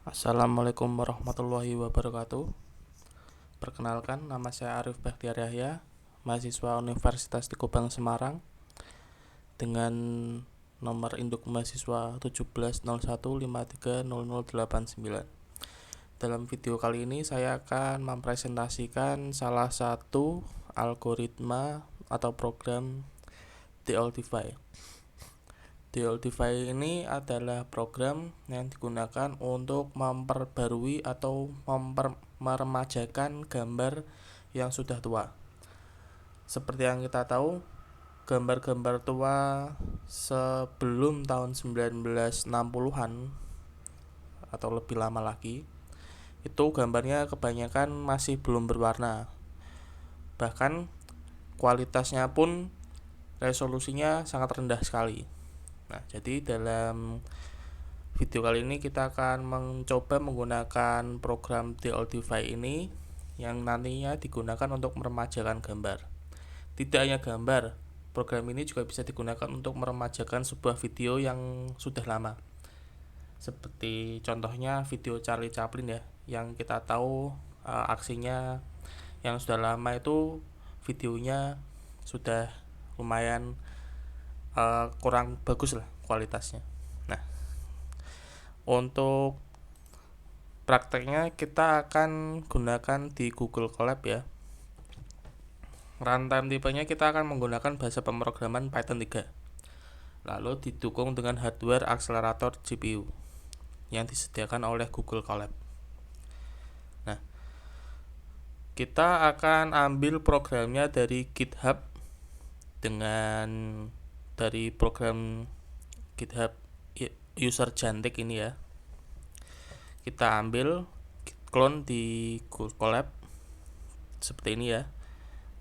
Assalamualaikum warahmatullahi wabarakatuh. Perkenalkan, nama saya Arif Bakhtiar Yahya, mahasiswa Universitas Teguh Bang Semarang, dengan nomor induk mahasiswa 1701530089. Dalam video kali ini saya akan mempresentasikan salah satu algoritma atau program DLDify. DLDify ini adalah program yang digunakan untuk memperbarui atau meremajakan gambar yang sudah tua. Seperti yang kita tahu, gambar-gambar tua sebelum tahun 1960-an atau lebih lama lagi, itu gambarnya kebanyakan masih belum berwarna. Bahkan kualitasnya pun resolusinya sangat rendah sekali. Nah, jadi dalam video kali ini kita akan mencoba menggunakan program DLDify ini yang nantinya digunakan untuk meremajakan gambar. Tidak hanya gambar, program ini juga bisa digunakan untuk meremajakan sebuah video yang sudah lama. Seperti contohnya video Charlie Chaplin ya, yang kita tahu aksinya yang sudah lama itu videonya sudah lumayan kurang bagus lah kualitasnya. Nah, untuk prakteknya kita akan gunakan di Google Colab ya. Runtime tipenya kita akan menggunakan bahasa pemrograman Python 3. Lalu didukung dengan hardware akselerator GPU yang disediakan oleh Google Colab. Nah, kita akan ambil programnya dari GitHub dari program GitHub user Jantik ini ya. Kita ambil clone di Google Colab seperti ini ya.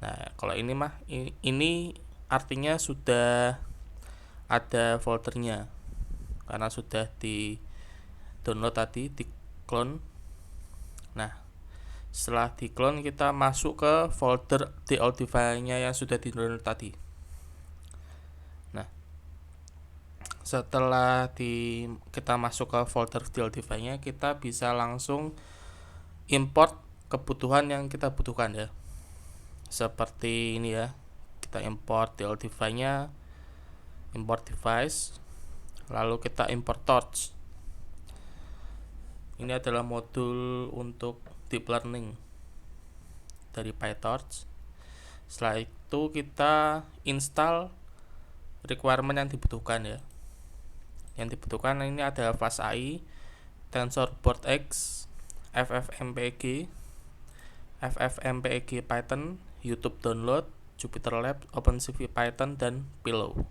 Nah, kalau ini artinya sudah ada foldernya karena sudah di download tadi, di clone. Nah, setelah di clone kita masuk ke folder DLDify-nya yang sudah di download tadi. Nah, setelah kita masuk ke folder DLDify-nya, kita bisa langsung import kebutuhan yang kita butuhkan ya. Seperti ini ya. Kita import DLDify-nya, import device, lalu kita import torch. Ini adalah modul untuk deep learning dari PyTorch. Setelah itu kita install requirement yang dibutuhkan ya. Yang dibutuhkan ini ada FastAI, TensorBoard X, FFmpeg, FFmpeg Python, YouTube download, JupyterLab, OpenCV Python, dan Pillow.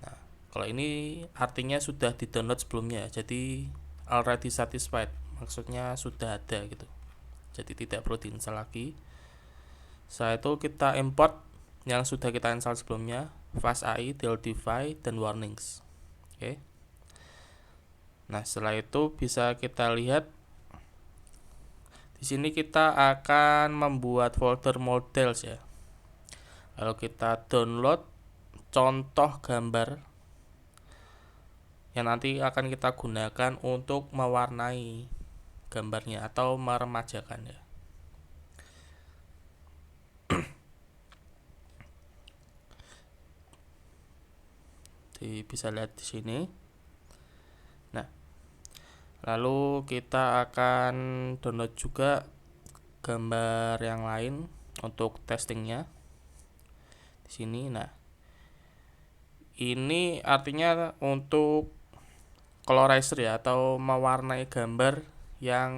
Nah, kalau ini artinya sudah di-download sebelumnya, jadi already satisfied, maksudnya sudah ada gitu. Jadi tidak perlu diinstal lagi. Setelah itu kita import yang sudah kita install sebelumnya, FastAI, DLDify, dan warnings. Oke. Nah, setelah itu bisa kita lihat di sini kita akan membuat folder models ya. Lalu kita download contoh gambar yang nanti akan kita gunakan untuk mewarnai gambarnya atau meremajakan ya. Bisa lihat di sini. Nah, lalu kita akan download juga gambar yang lain untuk testingnya di sini. Nah, ini artinya untuk colorizer ya, atau mewarnai gambar yang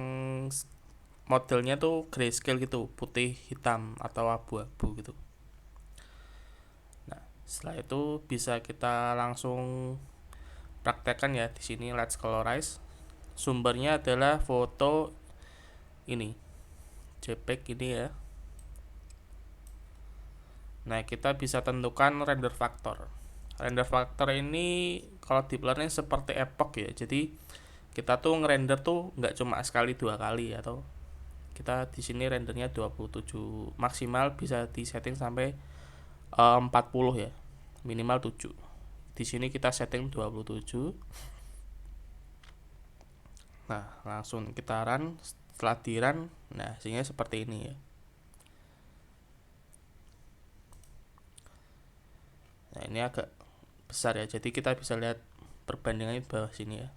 modelnya tuh grayscale gitu, putih hitam atau abu-abu gitu. Nah, setelah itu bisa kita langsung praktekkan ya di sini. Let's colorize. Sumbernya adalah foto ini, JPEG ini ya. Nah, kita bisa tentukan render factor. Render factor ini kalau deep learning seperti epoch ya. Jadi kita tuh ngerender tuh nggak cuma sekali dua kali, atau kita di sini rendernya 27, maksimal bisa disetting sampai 40 ya. Minimal 7. Di sini kita setting 27. Nah, langsung kita run. Setelah di run, nah hasilnya seperti ini ya. Nah, ini agak besar ya, jadi kita bisa lihat perbandingannya di bawah sini ya.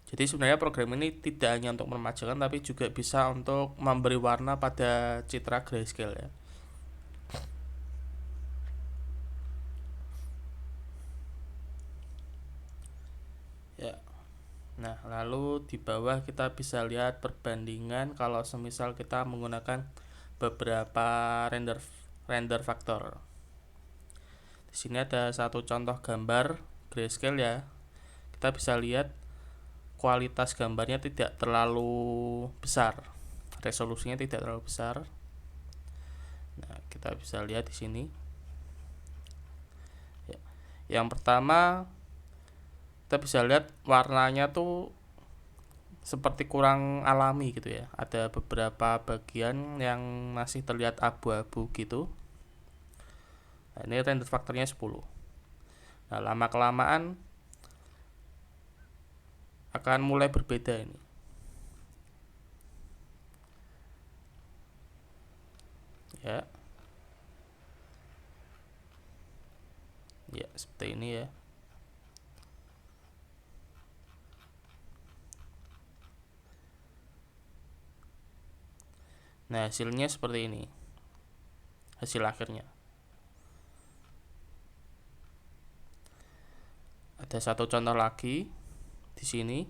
Jadi sebenarnya program ini tidak hanya untuk meremajakan, tapi juga bisa untuk memberi warna pada citra grayscale ya. Ya. Nah, lalu di bawah kita bisa lihat perbandingan kalau semisal kita menggunakan beberapa render faktor. Di sini ada satu contoh gambar grayscale ya. Kita bisa lihat kualitas gambarnya tidak terlalu besar, resolusinya tidak terlalu besar. Nah, kita bisa lihat di sini. Ya. Yang pertama, kita bisa lihat warnanya tuh seperti kurang alami gitu ya. Ada beberapa bagian yang masih terlihat abu-abu gitu. Nah, ini render faktornya 10. Nah, lama kelamaan akan mulai berbeda ini. Ya. Ya, seperti ini ya. Nah, hasilnya seperti ini. Hasil akhirnya. Ada satu contoh lagi di sini.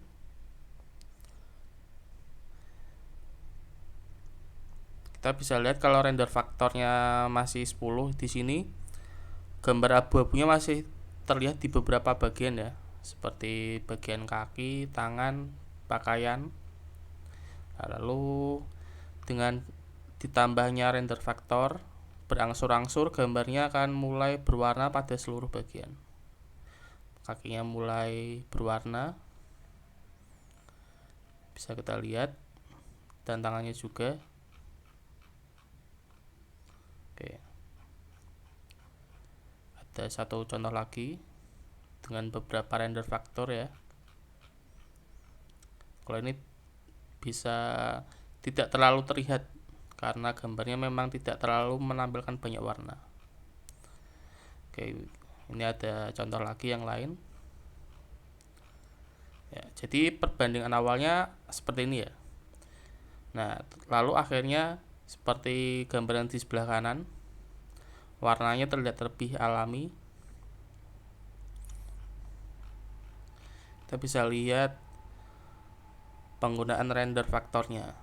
Kita bisa lihat kalau render faktornya masih 10 di sini, gambar abu-abunya masih terlihat di beberapa bagian ya, seperti bagian kaki, tangan, pakaian. Lalu dengan ditambahnya render faktor, berangsur-angsur gambarnya akan mulai berwarna pada seluruh bagian. Kakinya mulai berwarna, bisa kita lihat, dan tangannya juga. Oke. Ada satu contoh lagi dengan beberapa render faktor ya. Kalau ini bisa tidak terlalu terlihat karena gambarnya memang tidak terlalu menampilkan banyak warna. Oke, ini ada contoh lagi yang lain. Ya, jadi perbandingan awalnya seperti ini ya. Nah, lalu akhirnya seperti gambaran di sebelah kanan, warnanya terlihat lebih alami. Kita bisa lihat penggunaan render faktornya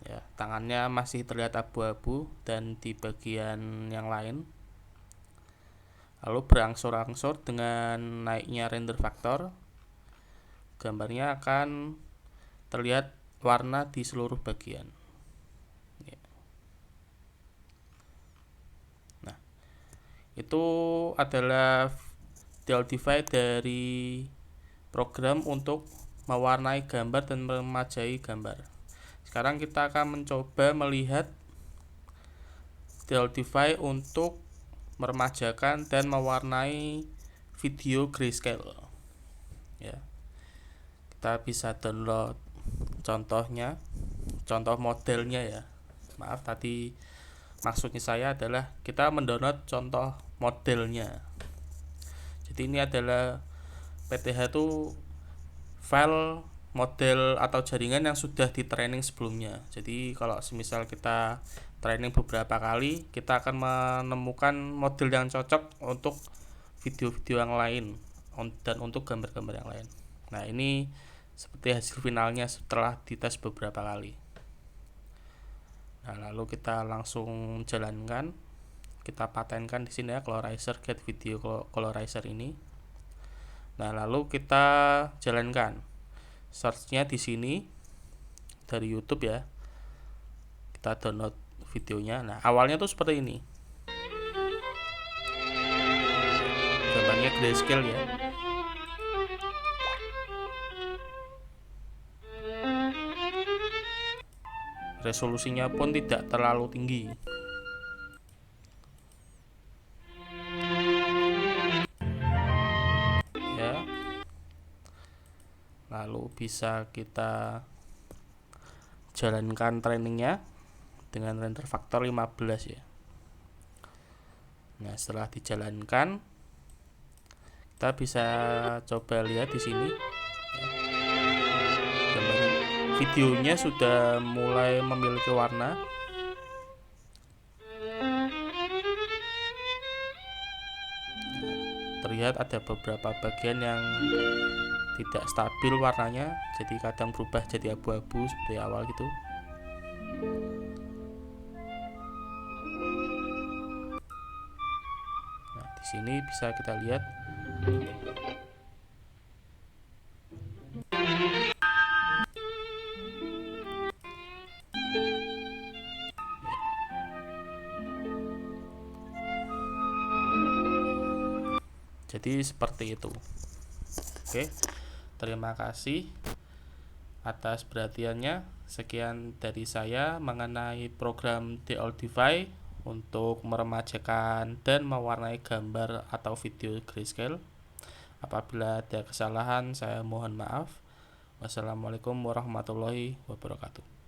ya, tangannya masih terlihat abu-abu dan di bagian yang lain. Lalu berangsur-angsur dengan naiknya render faktor, gambarnya akan terlihat warna di seluruh bagian ya. Nah, itu adalah Deltify dari program untuk mewarnai gambar dan memajai gambar. Sekarang kita akan mencoba melihat Deltify untuk meremajakan dan mewarnai video grayscale ya. Kita bisa download contohnya, contoh modelnya ya. Maaf, tadi maksudnya saya adalah kita mendownload contoh modelnya. Jadi ini adalah PTH itu file model atau jaringan yang sudah di training sebelumnya. Jadi kalau semisal kita training beberapa kali, kita akan menemukan model yang cocok untuk video-video yang lain dan untuk gambar-gambar yang lain. Nah, ini seperti hasil finalnya setelah dites beberapa kali. Nah, lalu kita langsung jalankan. Kita patenkan di sini ya, colorizer, get video colorizer ini. Nah, lalu kita jalankan. Search-nya di sini dari YouTube ya. Kita download videonya. Nah, awalnya tuh seperti ini. Gambarnya grayscale ya. Resolusinya pun tidak terlalu tinggi. Ya. lalu bisa kita jalankan trainingnya dengan render faktor 15 ya. Nah, setelah dijalankan, kita bisa coba lihat di sini. Videonya sudah mulai memiliki warna. Terlihat ada beberapa bagian yang tidak stabil warnanya, jadi kadang berubah jadi abu-abu seperti awal gitu. Nah, di sini bisa kita lihat jadi seperti itu. Oke, terima kasih atas perhatiannya. Sekian dari saya mengenai program Deoldify untuk meremajakan dan mewarnai gambar atau video grayscale. Apabila ada kesalahan, saya mohon maaf. Wassalamualaikum warahmatullahi wabarakatuh.